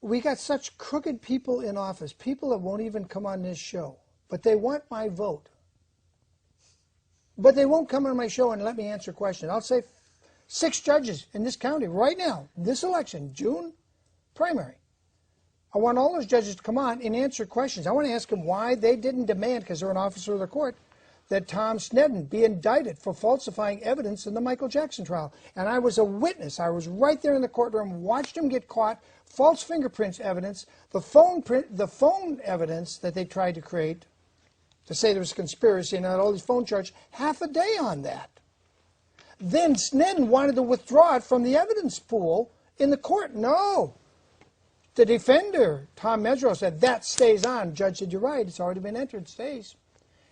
we got such crooked people in office, people that won't even come on this show, but they want my vote. But they won't come on my show and let me answer questions. I'll say 6 judges in this county right now, this election, June primary. I want all those judges to come on and answer questions. I want to ask them why they didn't demand, because they're an officer of the court, that Tom Sneddon be indicted for falsifying evidence in the Michael Jackson trial. And I was a witness. I was right there in the courtroom, watched him get caught, false fingerprints evidence, the phone evidence that they tried to create to say there was a conspiracy, and all these phone charges, half a day on that. Then Sneddon wanted to withdraw it from the evidence pool in the court. No. The defender, Tom Mesereau, said, that stays on. Judge said, you're right, it's already been entered, it stays.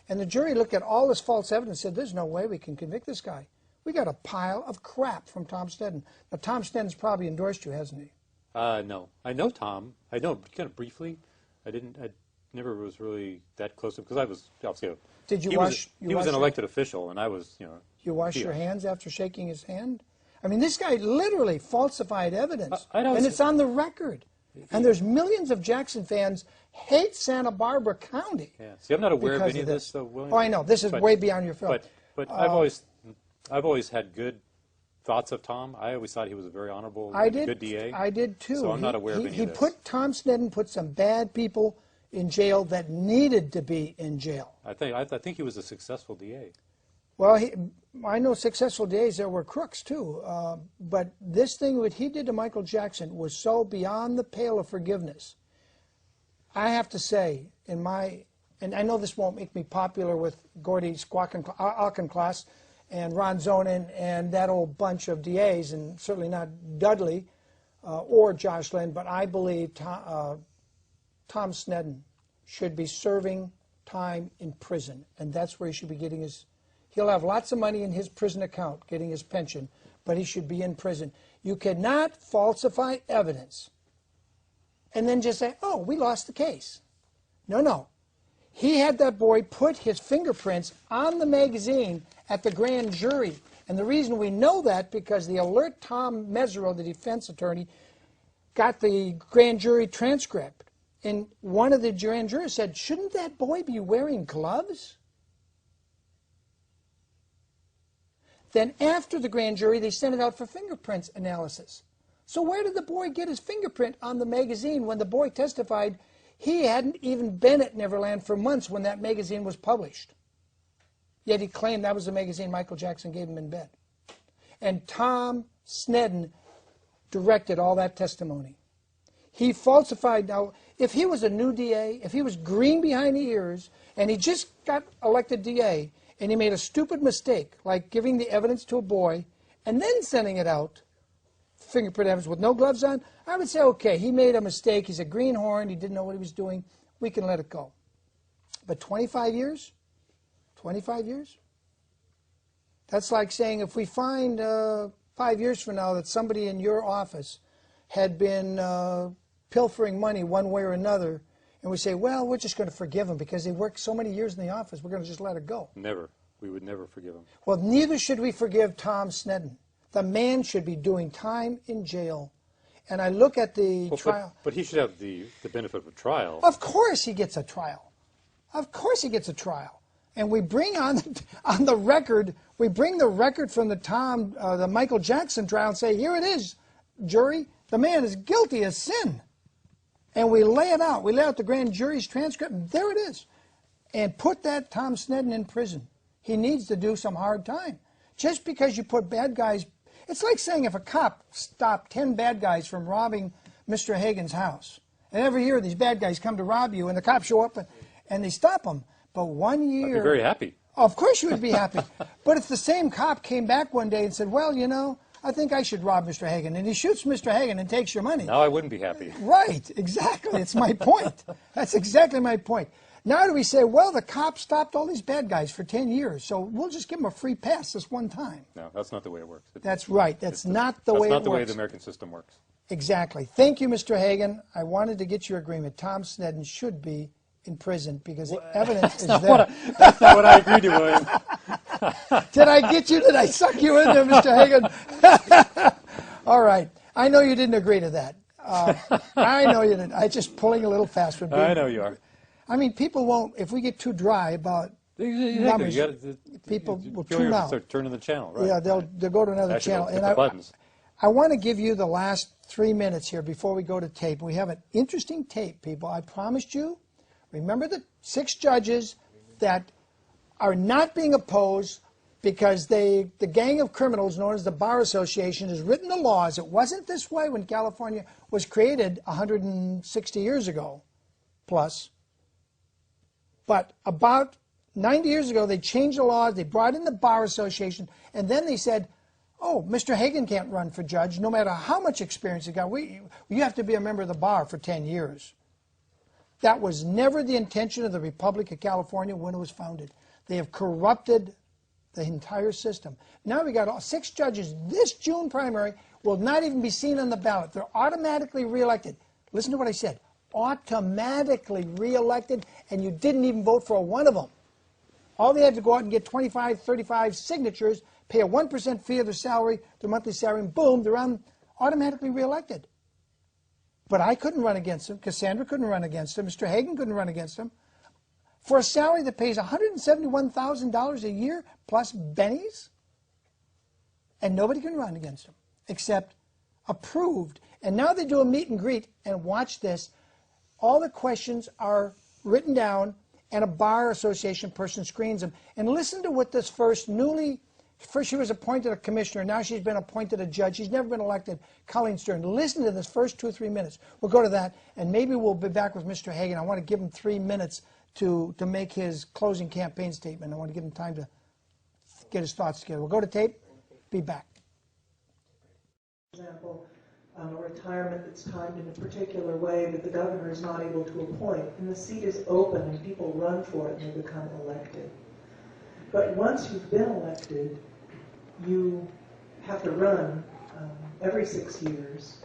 And the jury looked at all this false evidence and said, there's no way we can convict this guy. We got a pile of crap from Tom Sneddon. Now, Tom Sneddon's probably endorsed you, hasn't he? No. I know Tom. I know kind of briefly. I never was really that close to him, because I was obviously Did you he was an elected official, and I was, You wash your hands after shaking his hand? I mean, this guy literally falsified evidence, and it's on the record. And there's millions of Jackson fans hate Santa Barbara County. Yeah. See, I'm not aware of any of this, though, William. Oh, I know. This is way beyond your field. But I've always had good thoughts of Tom. I always thought he was a very honorable, good DA. I did too. So I'm not aware of any of this. Tom Sneddon put some bad people in jail that needed to be in jail. I think he was a successful DA. Well, I know successful DAs that were crooks too, but this thing that he did to Michael Jackson was so beyond the pale of forgiveness. I have to say, and I know this won't make me popular with Gordy Auchincloss and Ron Zonin and that old bunch of DAs, and certainly not Dudley or Josh Lynn, but I believe Tom Sneddon should be serving time in prison, and that's where he should be getting his. He'll have lots of money in his prison account getting his pension, but he should be in prison. You cannot falsify evidence and then just say, oh, we lost the case. No, no. He had that boy put his fingerprints on the magazine at the grand jury. And the reason we know that, because the alert Tom Mesereau, the defense attorney, got the grand jury transcript. And one of the grand jurors said, shouldn't that boy be wearing gloves? Then after the grand jury, they sent it out for fingerprints analysis. So where did the boy get his fingerprint on the magazine when the boy testified he hadn't even been at Neverland for months when that magazine was published? Yet he claimed that was the magazine Michael Jackson gave him in bed. And Tom Sneddon directed all that testimony. He falsified. Now, if he was a new DA, if he was green behind the ears, and he just got elected DA, and he made a stupid mistake, like giving the evidence to a boy and then sending it out, fingerprint evidence with no gloves on, I would say, okay, he made a mistake. He's a greenhorn. He didn't know what he was doing. We can let it go. But 25 years? 25 years? That's like saying if we find 5 years from now that somebody in your office had been pilfering money one way or another, and we say, well, we're just going to forgive him because he worked so many years in the office, we're going to just let it go. Never. We would never forgive him. Well, neither should we forgive Tom Sneddon. The man should be doing time in jail. And I look at the trial. But he should have the benefit of a trial. Of course he gets a trial. Of course he gets a trial. And we bring on the record, we bring the record from the Michael Jackson trial and say, here it is, jury, the man is guilty of sin. And we lay it out. We lay out the grand jury's transcript, and there it is. And put that Tom Sneddon in prison. He needs to do some hard time. Just because you put bad guys, it's like saying if a cop stopped 10 bad guys from robbing Mr. Hagen's house. And every year these bad guys come to rob you, and the cops show up and they stop them. But 1 year... I'd be very happy. Of course you would be happy. But if the same cop came back one day and said, well, you know, I think I should rob Mr. Hagen, and he shoots Mr. Hagen and takes your money. Now I wouldn't be happy. Right, exactly. It's my point. That's exactly my point. Now do we say, well, the cops stopped all these bad guys for 10 years, so we'll just give them a free pass this one time. No, that's not the way it works. That's right. That's not the way it works. That's not the way the American system works. Exactly. Thank you, Mr. Hagen. I wanted to get your agreement. Tom Sneddon should be in prison because the evidence is there. That's not what I agreed to, William. Did I get you? Did I suck you in there, Mr. Hagen? All right. I know you didn't agree to that. I know you didn't. I'm just pulling a little fast. I know you are. I mean, people won't, if we get too dry about numbers, people will tune out. Start turning the channel, right? Yeah, they'll go to another channel. And I want to give you the last 3 minutes here before we go to tape. We have an interesting tape, people. I promised you. Remember the 6 judges that are not being opposed because the gang of criminals known as the Bar Association has written the laws. It wasn't this way when California was created 160 years ago, plus. But about 90 years ago, they changed the laws. They brought in the Bar Association, and then they said, oh, Mr. Hagan can't run for judge no matter how much experience he got. You have to be a member of the bar for 10 years. That was never the intention of the Republic of California when it was founded. They have corrupted the entire system. Now we got 6 judges. This June primary will not even be seen on the ballot. They're automatically reelected. Listen to what I said. Automatically reelected, and you didn't even vote for one of them. All they had to go out and get 25, 35 signatures, pay a 1% fee of their salary, their monthly salary, and boom, they're automatically reelected. But I couldn't run against them. Cassandra couldn't run against them. Mr. Hagan couldn't run against them. For a salary that pays $171,000 a year plus bennies, and nobody can run against them except approved. And now they do a meet and greet, and watch this. All the questions are written down, and a Bar Association person screens them. And listen to what this first she was appointed a commissioner, now she's been appointed a judge. She's never been elected, Colleen Stern. Listen to this first 2 or 3 minutes. We'll go to that, and maybe we'll be back with Mr. Hagan. I want to give him 3 minutes to make his closing campaign statement. I want to give him time to get his thoughts together. We'll go to tape, be back. For example, a retirement that's timed in a particular way that the governor is not able to appoint, and the seat is open and people run for it and they become elected. But once you've been elected, you have to run every 6 years.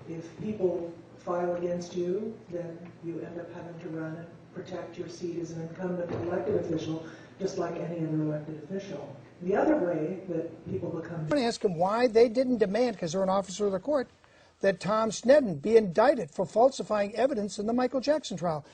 If people file against you, then you end up having to run and protect your seat as an incumbent elected official, just like any other elected official. The other way that people become... I'm going to ask them why they didn't demand, because they're an officer of the court, that Tom Sneddon be indicted for falsifying evidence in the Michael Jackson trial.